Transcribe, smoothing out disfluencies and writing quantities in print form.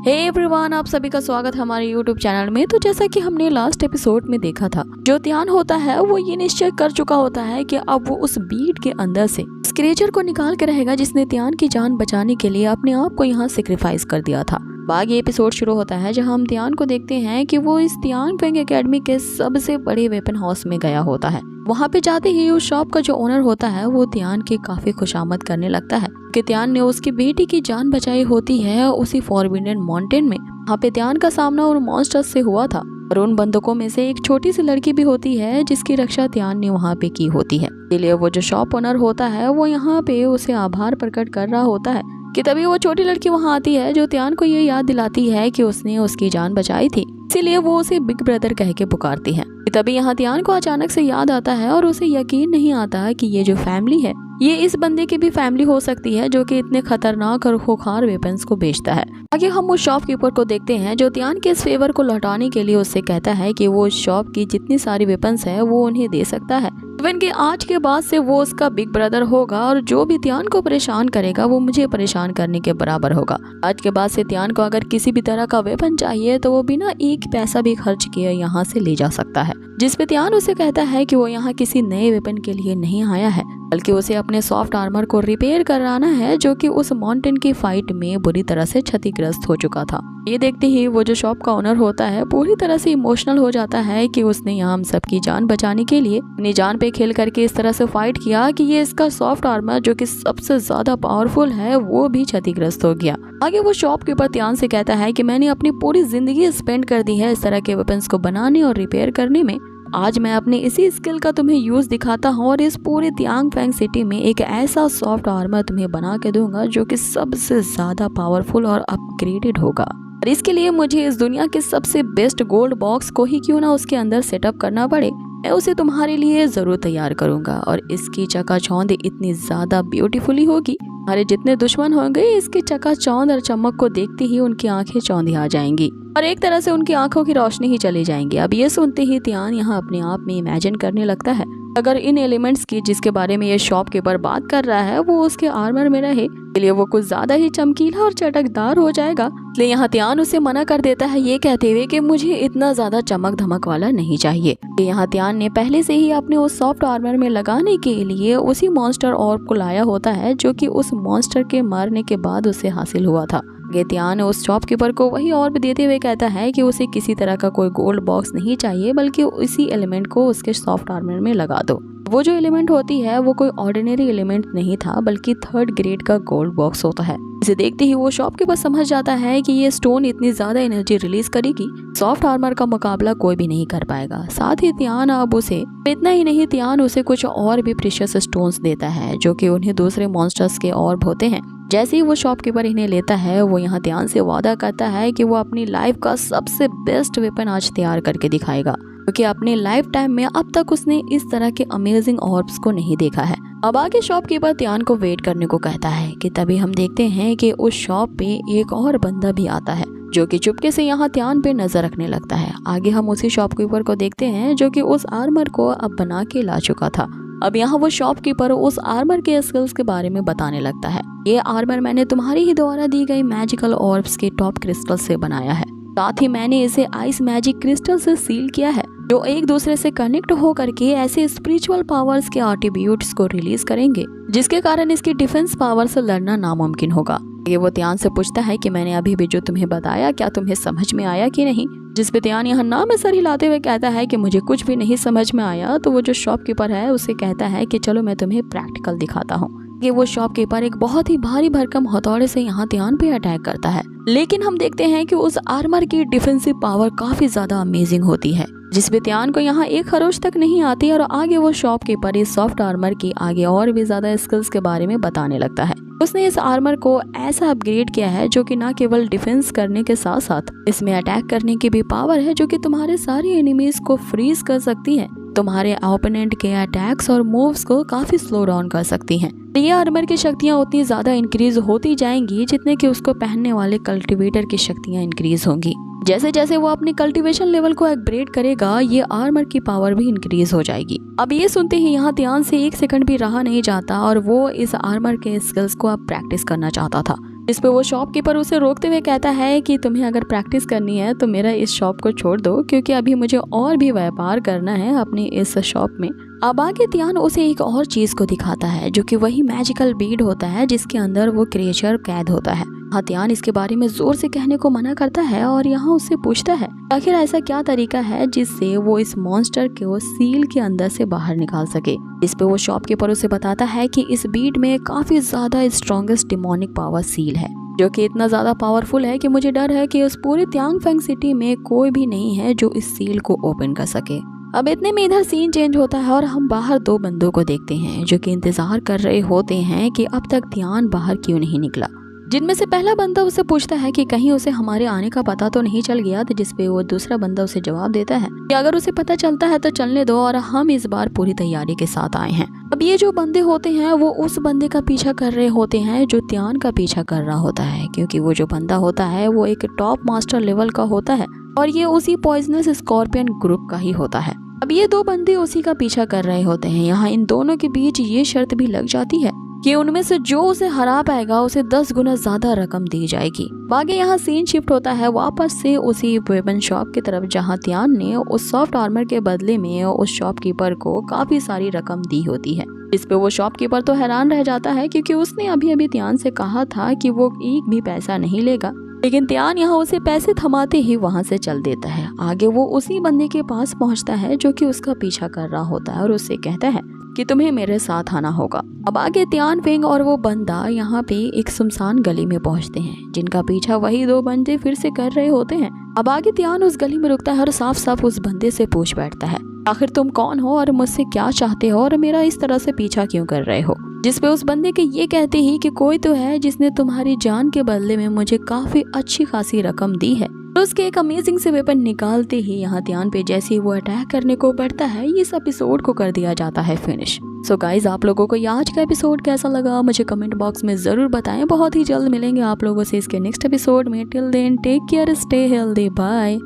Hey everyone, आप सभी का स्वागत है हमारे यूट्यूब चैनल में। तो जैसा कि हमने लास्ट एपिसोड में देखा था, जो त्यान होता है वो ये निश्चय कर चुका होता है कि अब वो उस बीट के अंदर से उस क्रिएचर को निकाल के रहेगा जिसने त्यान की जान बचाने के लिए अपने आप को यहाँ सेक्रीफाइस कर दिया था। बाकी एपिसोड शुरू होता है जहाँ हम त्यान को देखते हैं कि वो इस त्यान फेंग एकेडमी के सबसे बड़े वेपन हाउस में गया होता है। वहाँ पे जाते ही उस शॉप का जो ओनर होता है वो त्यान की काफी खुशामद करने लगता है कि त्यान ने उसकी बेटी की जान बचाई होती है उसी फॉरबिडन माउंटेन में। वहाँ पे त्यान का सामना उन मॉन्स्टर्स से हुआ था और उन बंदूकों में से एक छोटी सी लड़की भी होती है जिसकी रक्षा त्यान ने वहाँ पे की होती है। इसलिए वो जो शॉप ओनर होता है वो यहाँ पे उसे आभार प्रकट कर रहा होता है कि तभी वो छोटी लड़की वहाँ आती है जो त्यान को ये याद दिलाती है कि उसने उसकी जान बचाई थी। इसीलिए वो उसे बिग ब्रदर कह के पुकारती है। तभी यहाँ त्यान को अचानक से याद आता है और उसे यकीन नहीं आता कि ये जो फैमिली है ये इस बंदे की भी फैमिली हो सकती है जो कि इतने खतरनाक और खूंखार वेपन्स को बेचता है। आगे हम उस शॉपकीपर को देखते हैं जो त्यान के इस फेवर को लौटाने के लिए उससे कहता है कि वो उस शॉप की जितनी सारी वेपन्स है वो उन्हें दे सकता है। इवन कि आज के बाद से वो उसका बिग ब्रदर होगा और जो भी त्यान को परेशान करेगा वो मुझे परेशान करने के बराबर होगा। आज के बाद से त्यान को अगर किसी भी तरह का वेपन चाहिए तो वो बिना एक पैसा भी खर्च किए यहाँ से ले जा सकता है। जिस पे त्यान उसे कहता है कि वो यहाँ किसी नए वेपन के लिए नहीं आया है बल्कि उसे अपने सॉफ्ट आर्मर को रिपेयर कराना है जो कि उस माउंटेन की फाइट में बुरी तरह से क्षतिग्रस्त हो चुका था। ये देखते ही वो जो शॉप का ओनर होता है पूरी तरह से इमोशनल हो जाता है कि उसने यहाँ हम सबकी जान बचाने के लिए अपनी जान पे खेल करके इस तरह से फाइट किया कि ये इसका सॉफ्ट आर्मर जो कि सबसे ज्यादा पावरफुल है वो भी क्षतिग्रस्त हो गया। आगे वो शॉपकीपर त्यान से कहता है कि मैंने अपनी पूरी जिंदगी स्पेंड कर दी है इस तरह के वेपन्स को बनाने और रिपेयर करने में। आज मैं अपने इसी स्किल का तुम्हें यूज दिखाता हूँ और इस पूरे त्यांग फेंग सिटी में एक ऐसा सॉफ्ट आर्मर तुम्हें बना के दूंगा जो कि सबसे ज्यादा पावरफुल और अपग्रेडेड होगा। और इसके लिए मुझे इस दुनिया के सबसे बेस्ट गोल्ड बॉक्स को ही क्यों ना उसके अंदर सेटअप करना पड़े, मैं उसे तुम्हारे लिए जरूर तैयार करूंगा और इसकी चकाचौंध इतनी ज्यादा ब्यूटीफुली होगी हमारे जितने दुश्मन होंगे इसकी चकाचौंध और चमक को देखते ही उनकी आंखें चौंधी आ जाएंगी और एक तरह से उनकी आंखों की रोशनी ही चली जाएंगी। अब ये सुनते ही त्यान यहाँ अपने आप में इमेजिन करने लगता है अगर इन एलिमेंट्स की जिसके बारे में ये शॉपकीपर बात कर रहा है वो उसके आर्मर में रहे इसलिए वो कुछ ज्यादा ही चमकीला और चटकदार हो जाएगा। इसलिए यहाँ त्यान उसे मना कर देता है ये कहते हुए कि मुझे इतना ज्यादा चमक धमक वाला नहीं चाहिए। यहाँ त्यान ने पहले से ही अपने उस सॉफ्ट आर्मर में लगाने के लिए उसी मॉन्स्टर ऑर्ब को लाया होता है जो कि उस मॉन्स्टर के मारने के बाद उसे हासिल हुआ था। त्यान उस शॉपकीपर को वही ऑर्ब देते हुए कहता है कि उसे किसी तरह का कोई गोल्ड बॉक्स नहीं चाहिए बल्कि उसी एलिमेंट को उसके सॉफ्ट आर्मर में लगा दो। वो जो एलिमेंट होती है वो कोई ऑर्डिनरी एलिमेंट नहीं था बल्कि 3rd ग्रेड का गोल्ड बॉक्स होता है। इसे देखते ही वो शॉपकीपर समझ जाता है कि ये स्टोन इतनी ज्यादा एनर्जी रिलीज करेगी सॉफ्ट आर्मर का मुकाबला कोई भी नहीं कर पाएगा। साथ ही त्यान अब उसे इतना ही नहीं त्यान उसे कुछ और भी प्रीशियस स्टोन्स देता है जो कि उन्हें दूसरे मॉन्स्टर्स के ऑर्ब होते हैं। जैसे ही वो शॉपकीपर इन्हें लेता है वो यहाँ त्यान से वादा करता है कि वो अपनी लाइफ का सबसे बेस्ट वेपन आज तैयार करके दिखाएगा क्योंकि अपने लाइफ टाइम में अब तक उसने इस तरह के अमेजिंग ऑर्ब्स को नहीं देखा है। अब आगे शॉपकीपर त्यान को वेट करने को कहता है कि तभी हम देखते हैं कि उस शॉप पे एक और बंदा भी आता है जो कि चुपके से यहाँ त्यान पे नजर रखने लगता है। आगे हम उसी शॉपकीपर को देखते हैं जो कि उस आर्मर को अब बना के ला चुका था। अब यहाँ वो शॉपकीपर उस आर्मर के स्किल्स के बारे में बताने लगता है। ये आर्मर मैंने तुम्हारी ही द्वारा दी गई मैजिकल ऑर्ब्स के टॉप क्रिस्टल से बनाया है। साथ ही मैंने इसे आइस मैजिक क्रिस्टल से सील किया है जो एक दूसरे से कनेक्ट हो करके ऐसे स्पिरिचुअल पावर्स के एट्रीब्यूट्स को रिलीज करेंगे जिसके कारण इसकी डिफेंस पावर से लड़ना नामुमकिन होगा। ये वो त्यान से पूछता है कि मैंने अभी भी जो तुम्हें बताया क्या तुम्हें समझ में आया कि नहीं, जिस पे त्यान यहाँ ना में सर हिलाते हुए कहता है कि मुझे कुछ भी नहीं समझ में आया। तो वो जो शॉपकीपर है उसे कहता है कि चलो मैं तुम्हें प्रैक्टिकल दिखाता हूँ। कि वो शॉपकीपर एक बहुत ही भारी भरकम हथौड़े से यहाँ त्यान पे अटैक करता है लेकिन हम देखते हैं कि उस आर्मर की डिफेंसिव पावर काफी ज्यादा अमेजिंग होती है जिसपे त्यान को यहाँ एक खरोच तक नहीं आती और आगे वो शॉपकीपर इस सॉफ्ट आर्मर की आगे और भी ज्यादा स्किल्स के बारे में बताने लगता है। उसने इस आर्मर को ऐसा अपग्रेड किया है जो कि न केवल डिफेंस करने के साथ साथ इसमें अटैक करने की भी पावर है जो कि तुम्हारे सारे एनिमीज को फ्रीज कर सकती है, तुम्हारे ओपोनेंट के अटैक्स और मूव्स को काफी स्लो डाउन कर सकती हैं। ये आर्मर की शक्तियाँ उतनी ज्यादा इंक्रीज होती जाएंगी जितने कि उसको पहनने वाले कल्टीवेटर की शक्तियाँ इंक्रीज होंगी। जैसे जैसे वो अपने कल्टीवेशन लेवल को अपग्रेड करेगा ये आर्मर की पावर भी इंक्रीज हो जाएगी। अब ये सुनते ही यहाँ त्यान से एक सेकंड भी रहा नहीं जाता और वो इस आर्मर के स्किल्स को अब प्रैक्टिस करना चाहता था। इस पे वो शॉपकीपर उसे रोकते हुए कहता है कि तुम्हें अगर प्रैक्टिस करनी है तो मेरा इस शॉप को छोड़ दो, क्योंकि अभी मुझे और भी व्यापार करना है अपनी इस शॉप में। अब आगे त्यान उसे एक और चीज को दिखाता है जो कि वही मैजिकल बीड होता है जिसके अंदर वो क्रिएचर कैद होता है। त्यान इसके बारे में जोर से कहने को मना करता है और यहाँ उससे पूछता है आखिर ऐसा क्या तरीका है जिससे वो इस मॉन्स्टर को सील के अंदर से बाहर निकाल सके। इस पे वो शॉपकीपर उसे बताता है कि इस बीड में काफी ज्यादा स्ट्रॉन्गेस्ट डिमोनिक पावर सील है, जो कि इतना ज्यादा पावरफुल है कि मुझे डर है कि उस पूरे त्यांगफेंग सिटी में कोई भी नहीं है जो इस सील को ओपन कर सके। अब इतने में इधर सीन चेंज होता है और हम बाहर दो बंदों को देखते हैं जो कि इंतजार कर रहे होते हैं कि अब तक त्यान बाहर क्यों नहीं निकला। जिनमें से पहला बंदा उसे पूछता है कि कहीं उसे हमारे आने का पता तो नहीं चल गया, तो जिसपे वो दूसरा बंदा उसे जवाब देता है कि अगर उसे पता चलता है तो चलने दो और हम इस बार पूरी तैयारी के साथ आए हैं। अब ये जो बंदे होते हैं वो उस बंदे का पीछा कर रहे होते हैं जो त्यान का पीछा कर रहा होता है, क्योंकि वो जो बंदा होता है वो एक टॉप मास्टर लेवल का होता है और ये उसी पॉइजनस स्कॉर्पियन ग्रुप का ही होता है। अब ये दो बंदे उसी का पीछा कर रहे होते हैं। यहाँ इन दोनों के बीच ये शर्त भी लग जाती है कि उनमें से जो उसे हरा पाएगा उसे 10 गुना ज्यादा रकम दी जाएगी। बाकी यहाँ सीन शिफ्ट होता है वापस से उसी वेपन शॉप की तरफ जहाँ त्यान ने उस सॉफ्ट आर्मर के बदले में उस शॉपकीपर को काफी सारी रकम दी होती है। इस पे वो शॉपकीपर तो हैरान रह जाता है क्योंकि उसने अभी अभी त्यान से कहा था कि वो एक भी पैसा नहीं लेगा, लेकिन त्यान यहाँ उसे पैसे थमाते ही वहाँ से चल देता है। आगे वो उसी बंदे के पास पहुँचता है जो कि उसका पीछा कर रहा होता है और उससे कहता है कि तुम्हें मेरे साथ आना होगा। अब आगे त्यांगफेंग और वो बंदा यहाँ पे एक सुनसान गली में पहुँचते हैं जिनका पीछा वही दो बंदे फिर से कर रहे होते हैं। अब आगे त्यान उस गली में रुकता है और साफ साफ उस बंदे से पूछ बैठता है आखिर तुम कौन हो और मुझसे क्या चाहते हो और मेरा इस तरह से पीछा क्यों कर रहे हो। जिसपे उस बंदे के ये कहते ही कि कोई तो है जिसने तुम्हारी जान के बदले में मुझे काफी अच्छी खासी रकम दी है। तो उसके एक अमेजिंग से वेपन निकालते ही यहाँ त्यान पे जैसे ही वो अटैक करने को बढ़ता है इस एपिसोड को कर दिया जाता है फिनिश। सो गाइज आप लोगों को ये आज का एपिसोड कैसा लगा मुझे कमेंट बॉक्स में जरूर बताएं। बहुत ही जल्द मिलेंगे आप लोगों से इसके नेक्स्ट एपिसोड में। Till then take care, stay healthy, bye.